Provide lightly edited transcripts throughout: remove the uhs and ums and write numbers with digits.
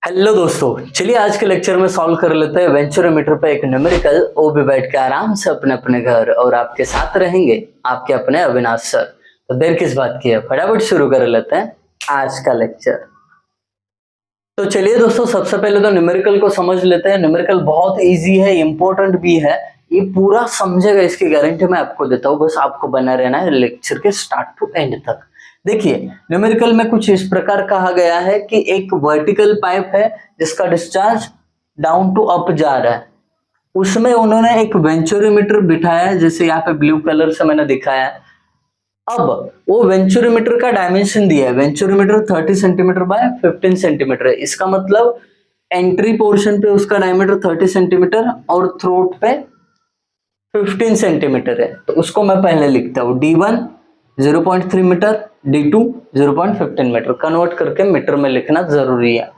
Hello दोस्तों, चलिए आज के लेक्चर में सॉल्व कर लेते हैं वेंचुरोमीटर पे एक न्यूमेरिकल। वो भी बैठ के आराम से अपने अपने घर, और आपके साथ रहेंगे आपके अपने अविनाश सर। तो देर किस बात की है, फटाफट शुरू कर लेते हैं आज का लेक्चर। तो चलिए दोस्तों, सबसे पहले तो न्यूमेरिकल को समझ लेते हैं। न्यूमेरिकल बहुत इजी है, इंपॉर्टेंट भी है। ये पूरा समझेगा इसकी गारंटी मैं आपको देता हूँ, बस आपको बना रहना है लेक्चर के स्टार्ट टू एंड तक। देखिए, न्यूमेरिकल में कुछ इस प्रकार कहा गया है कि एक वर्टिकल पाइप है जिसका डिस्चार्ज डाउन टू अप जा रहा है, उसमें उन्होंने एक वेंचुरोमीटर बिठाया है, जैसे यहाँ पे ब्लू कलर से मैंने दिखाया है। अब वो वेंचुरोमीटर का डायमेंशन दिया है, वेंचुरोमीटर 30 सेंटीमीटर बाय 15 सेंटीमीटर है। इसका मतलब एंट्री पोर्शन पे उसका डायमीटर 30 सेंटीमीटर और थ्रोट पे 15 सेंटीमीटर है। तो उसको मैं पहले लिखता हूँ D1 0.3 metre, D2 0.15 metre, convert करके मीटर में लिखना जरूरी है।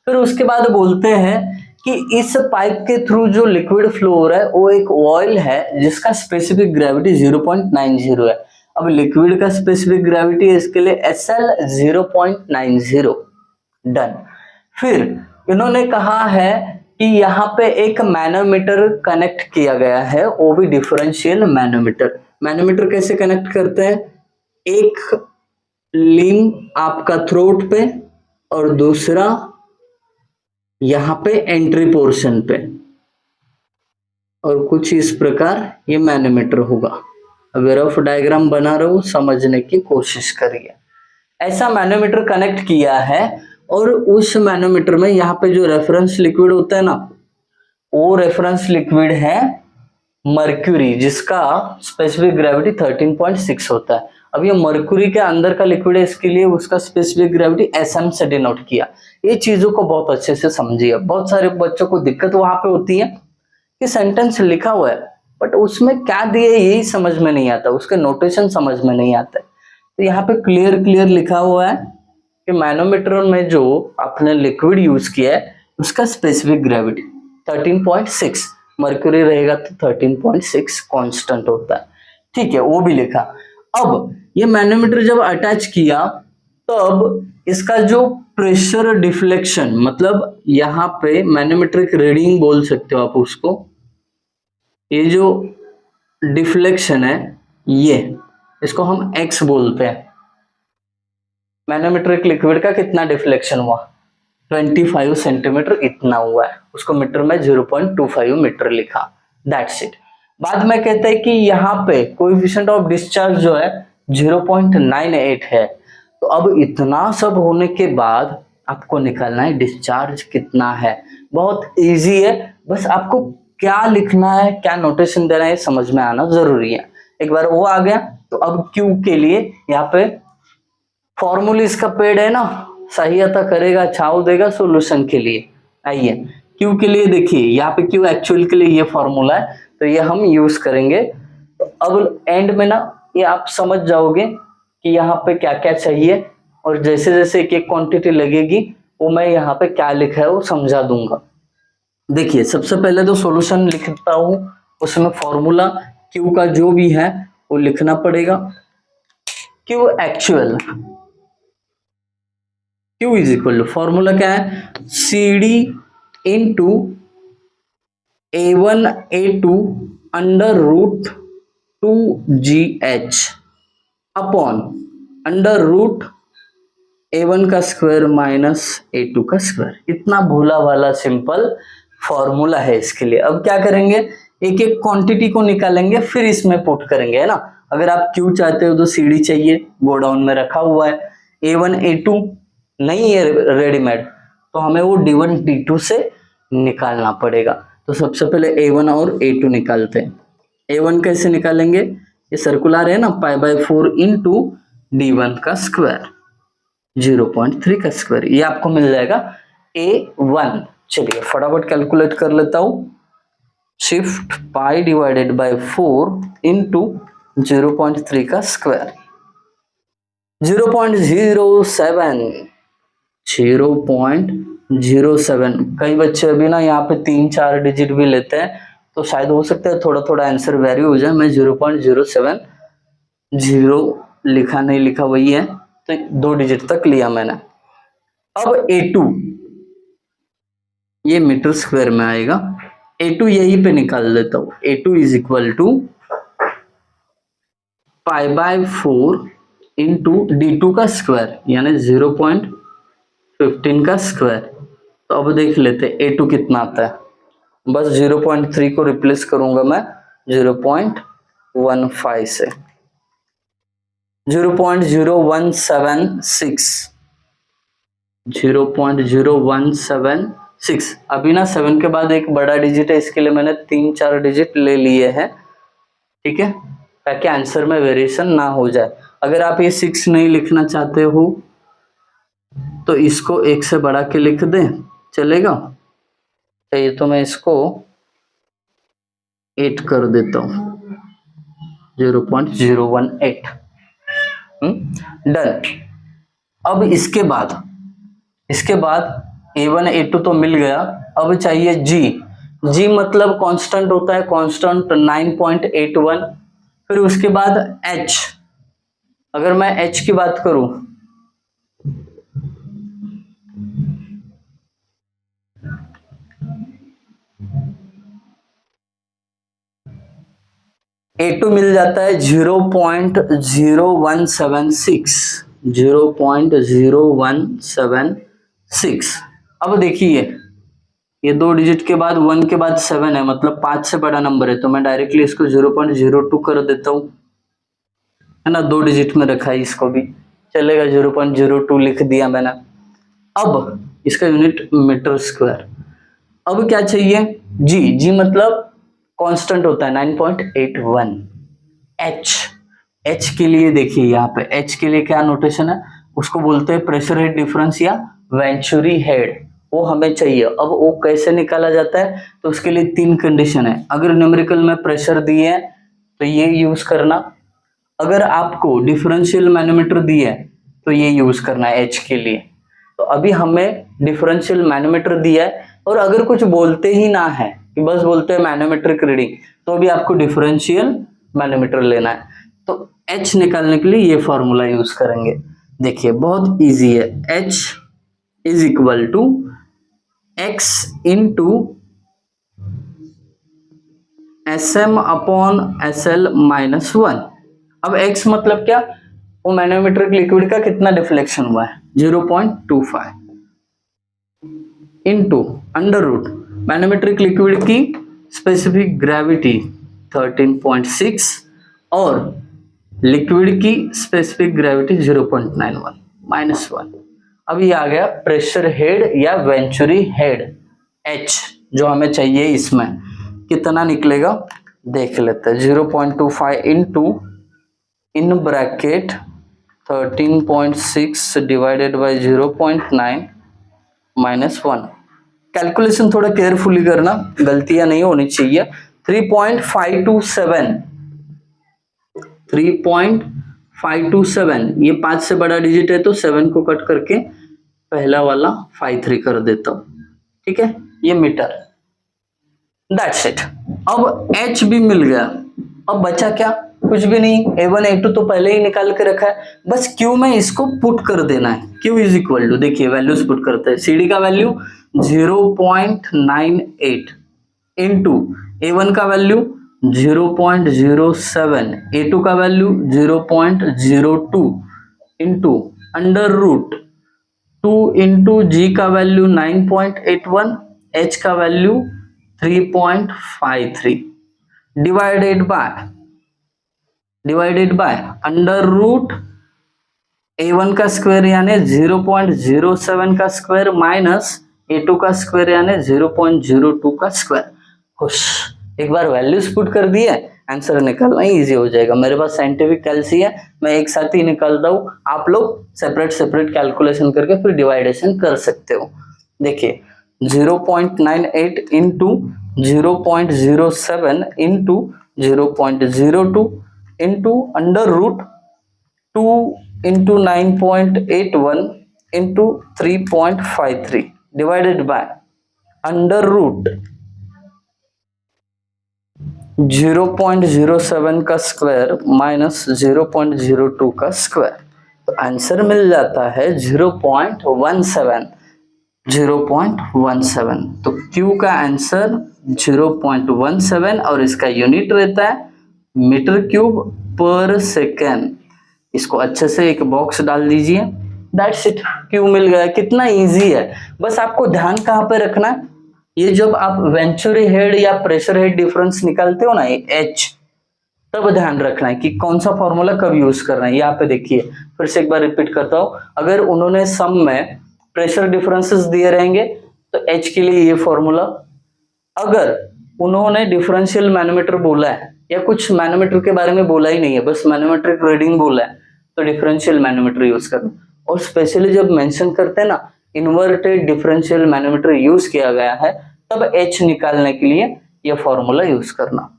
फिर उसके बाद बोलते हैं कि इस पाइप के थ्रू जो लिक्विड फ्लो हो रहा है वो एक ऑयल है जिसका स्पेसिफिक ग्रेविटी 0.90 है। अब लिक्विड का स्पेसिफिक ग्रेविटी है इसके लिए SL 0.90। डन। फिर इन्होंने कहा है कि यहाँ पे एक मैनोमीटर कनेक्ट किया गया है, वो भी डिफरेंशियल मैनोमीटर। मैनोमीटर कैसे कनेक्ट करते हैं, एक लिंब आपका थ्रोट पे और दूसरा यहाँ पे एंट्री पोर्शन पे, और कुछ इस प्रकार ये मैनोमीटर होगा। अब रफ डायग्राम बना रहा हूं, समझने की कोशिश करिए। ऐसा मैनोमीटर कनेक्ट किया है, और उस मैनोमीटर में यहाँ पे जो रेफरेंस लिक्विड होता है ना, वो रेफरेंस लिक्विड है मर्क्यूरी, जिसका स्पेसिफिक ग्रेविटी 13.6 होता है। अब ये मर्क्यूरी के अंदर का लिक्विड है, इसके लिए उसका स्पेसिफिक ग्रेविटी SM से डिनोट किया। ये चीजों को बहुत अच्छे से समझिए। बहुत सारे बच्चों को दिक्कत वहां पे होती है कि सेंटेंस लिखा हुआ है बट उसमें क्या दिया है यही समझ में नहीं आता, उसके नोटेशन समझ में नहीं आता है। तो यहाँ पे क्लियर लिखा हुआ है कि मैनोमीटर में जो आपने लिक्विड यूज किया है उसका स्पेसिफिक ग्रेविटी 13.6, मर्क्यूरी रहेगा तो 13.6 कांस्टेंट होता है। ठीक है, वो भी लिखा। अब ये मैनोमीटर जब अटैच किया तब इसका जो प्रेशर डिफ्लेक्शन, मतलब यहाँ पे मैनोमेट्रिक रीडिंग बोल सकते हो आप उसको, ये जो डिफ्लेक्शन है ये, इसको हम X बोलते हैं। मैनोमेट्रिक लिक्विड का कितना डिफ्लेक्शन हुआ, 25 सेंटीमीटर इतना हुआ है, उसको मीटर में 0.25 मीटर लिखा। That's it. बाद में कहते हैं कि यहाँ पे कोएफिशिएंट ऑफ डिस्चार्ज जो है 0.98 है। तो अब इतना सब होने के बाद आपको निकालना है डिस्चार्ज कितना है। बहुत इजी है, बस आपको क्या लिखना है, क्या नोटेशन देना है समझ में आना जरूरी है। एक बार वो आ गया तो अब Q के लिए यहाँ पे फॉर्मूला इसका पेड़ है ना, सहायता करेगा, छाव देगा सॉल्यूशन के लिए। आइए Q के लिए देखिए, यहाँ पे Q एक्चुअल के लिए ये फॉर्मूला है, तो ये हम यूज करेंगे। तो अब एंड में ना ये आप समझ जाओगे कि यहाँ पे क्या क्या चाहिए, और जैसे जैसे एक एक क्वांटिटी लगेगी वो मैं यहाँ पे क्या लिखा है वो समझा दूंगा। देखिए, सबसे पहले तो सॉल्यूशन लिखता हूँ, उसमें फॉर्मूला Q का जो भी है वो लिखना पड़ेगा। Q actual, Q is equal to, formula क्या है, CD into A1A2 under root 2GH upon under root A1 का स्क्वायर माइनस A2 का स्क्वायर। इतना भोला भाला सिंपल फॉर्मूला है इसके लिए। अब क्या करेंगे, एक एक क्वांटिटी को निकालेंगे फिर इसमें पुट करेंगे, है ना। अगर आप Q चाहते हो तो CD चाहिए, गोडाउन में रखा हुआ है। A1 A2 नहीं है रेडीमेड, तो हमें वो D1 D2 से निकालना पड़ेगा। तो सबसे पहले A1 और A2 निकालते हैं। A1 कैसे निकालेंगे, ये सर्कुलर है ना, π/4 इंटू D1 का स्क्वायर 0.3 का स्क्वायर, ये आपको मिल जाएगा A1। चलिए फटाफट कैलकुलेट कर लेता हूं। Shift pi divided by 4 into 0.3 का स्क्वायर 0.07, 0.07। कई बच्चे अभी ना यहाँ पे 3-4 डिजिट भी लेते हैं, तो शायद हो सकता है थोड़ा थोड़ा आंसर वेरी हो जाए। मैं 0.07, 0 लिखा नहीं लिखा वही है, तो 2 डिजिट तक लिया मैंने। अब A2 ये मीटर स्क्वायर में आएगा। A2 यहीं पे निकाल देता हूँ। A2 is equal to π/4 into D2 का स्क्वायर यानी 0.15 का स्क्वायर। तो अब देख लेते A2 कितना आता है। बस 0.3 को रिप्लेस करूंगा मैं 0.15 से, 0.0176, 0.0176। अभी ना 7 के बाद एक बड़ा डिजिट है, इसके लिए मैंने 3-4 डिजिट ले लिए हैं, ठीक है, ताकि आंसर में वेरिएशन ना हो जाए। अगर आप ये 6 नहीं लिखना चाहते हो तो इसको 1 से बढ़ा के लिख दें, चलेगा। चाहिए तो मैं इसको 8 कर देता हूँ, 0.018। डन। अब इसके बाद A1 A2 तो मिल गया। अब चाहिए G मतलब कांस्टेंट होता है, कांस्टेंट 9.81। फिर उसके बाद H, अगर मैं H की बात करूं A2 मिल जाता है 0.0176, 0.0176। अब देखिए ये 2 डिजिट के बाद 1 के बाद 7 है, मतलब 5 से बड़ा नंबर है, तो मैं डायरेक्टली इसको 0.02 कर देता हूँ, है ना। 2 डिजिट में रखा है, इसको भी चलेगा, 0.02 लिख दिया मैंने। अब इसका यूनिट मीटर स्क्वायर। अब क्या चाहिए, जी मतलब कांस्टेंट होता है 9.81। एच के लिए देखिए, यहाँ पे एच के लिए क्या नोटेशन है, उसको बोलते हैं प्रेशर हेड डिफरेंस या वेंचुरी हेड, वो हमें चाहिए। अब वो कैसे निकाला जाता है, तो उसके लिए 3 कंडीशन है। अगर न्यूमेरिकल में प्रेशर दिए है तो ये यूज करना, अगर आपको डिफरेंशियल मैनोमीटर दिए है तो ये यूज करना है एच के लिए। तो अभी हमें डिफरेंशियल मैनोमीटर दिया है, और अगर कुछ बोलते ही ना है कि बस बोलते हैं मैनोमेट्रिक रीडिंग, तो अभी आपको डिफरेंशियल मैनोमीटर लेना है। तो एच निकालने के लिए ये फॉर्मूला यूज करेंगे। देखिए बहुत इजी है, H is equal to X into SM upon SL minus 1। अब x मतलब क्या, वो मैनोमेट्रिक लिक्विड का कितना डिफ्लेक्शन हुआ है, 0.25 into under root manometric liquid की स्पेसिफिक ग्रेविटी 13.6 और लिक्विड की स्पेसिफिक ग्रेविटी 0.91 माइनस 1। अब ये आ गया प्रेशर हेड या वेंचुरी हेड H, जो हमें चाहिए। इसमें कितना निकलेगा देख लेते हैं, 0.25 into in bracket 13.6 divided by 0.9 minus 1। Calculation थोड़ा केयरफुली करना, गलतियां नहीं होनी चाहिए। 3.527, 3.527, ये 5 से बड़ा डिजिट है तो 7 को कट करके पहला वाला 53 कर देता हूं, ठीक है, ये मीटर। That's it. अब H भी मिल गया, अब बचा क्या, कुछ भी नहीं। A1 A2 तो पहले ही निकाल के रखा है, बस Q में इसको पुट कर देना है। Q इज इक्वल टू, देखिए वैल्यूज पुट करते हैं। CD का वैल्यू 0.98 इंटू A1 का वैल्यू 0.07, A2 का value 0.02 into under root 2 into G का वैल्यू 9.81, H का value 3.53 divided by under root A1 का स्क्वायर यानी 0.07 का स्क्वायर माइनस A2 का स्क्वायर यानी 0.02 का स्क्वायर। खुश, एक बार वैल्यूज पुट कर दिए, आंसर निकालना इजी हो जाएगा। मेरे पास साइंटिफिक कैलसी है, मैं एक साथ ही निकालता हूँ, आप लोग सेपरेट कैलकुलेशन करके फिर डिवाइडेशन कर सकते हो। देखिए 0.98 into 0.07 into 0.02 into under root 2 into 9.81 into 3.53 divided by under root 0.07 का स्क्वायर माइनस 0.02 का स्क्वायर। तो आंसर मिल जाता है 0.17। 0.17। तो Q का आंसर 0.17 और इसका यूनिट रहता है मीटर क्यूब पर सेकेंड। इसको अच्छे से एक बॉक्स डाल दीजिए, दैट्स इट, Q मिल गया। कितना इजी है। बस आपको ध्यान कहाँ पे रखना है, ये जब आप वेंचुरी हेड या प्रेशर हेड डिफरेंस निकालते हो ना, H, तब ध्यान रखना है कि कौन सा फॉर्मूला कब यूज करना है। यहाँ पे देखिए, फिर से एक बार रिपीट करता हूं, अगर उन्होंने सम में प्रेशर डिफरेंसेस दिए रहेंगे तो H के लिए ये फॉर्मूला, अगर उन्होंने डिफरेंशियल मैनोमीटर बोला है या कुछ मैनोमीटर के बारे में बोला ही नहीं है, बस मैनोमेट्रिक रीडिंग बोला है, तो डिफरेंशियल मैनोमीटर यूज करना। और स्पेशली जब मेंशन करते हैं ना इन्वर्टेड डिफरेंशियल मैनोमीटर यूज किया गया है, तब H निकालने के लिए यह फॉर्मूला यूज करना।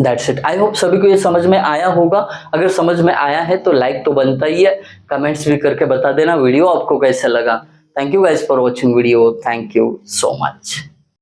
That's it. आई होप सभी को ये समझ में आया होगा। अगर समझ में आया है तो लाइक तो बनता ही है, कमेंट्स भी करके बता देना वीडियो आपको कैसा लगा। Thank you guys for watching video, thank you so much.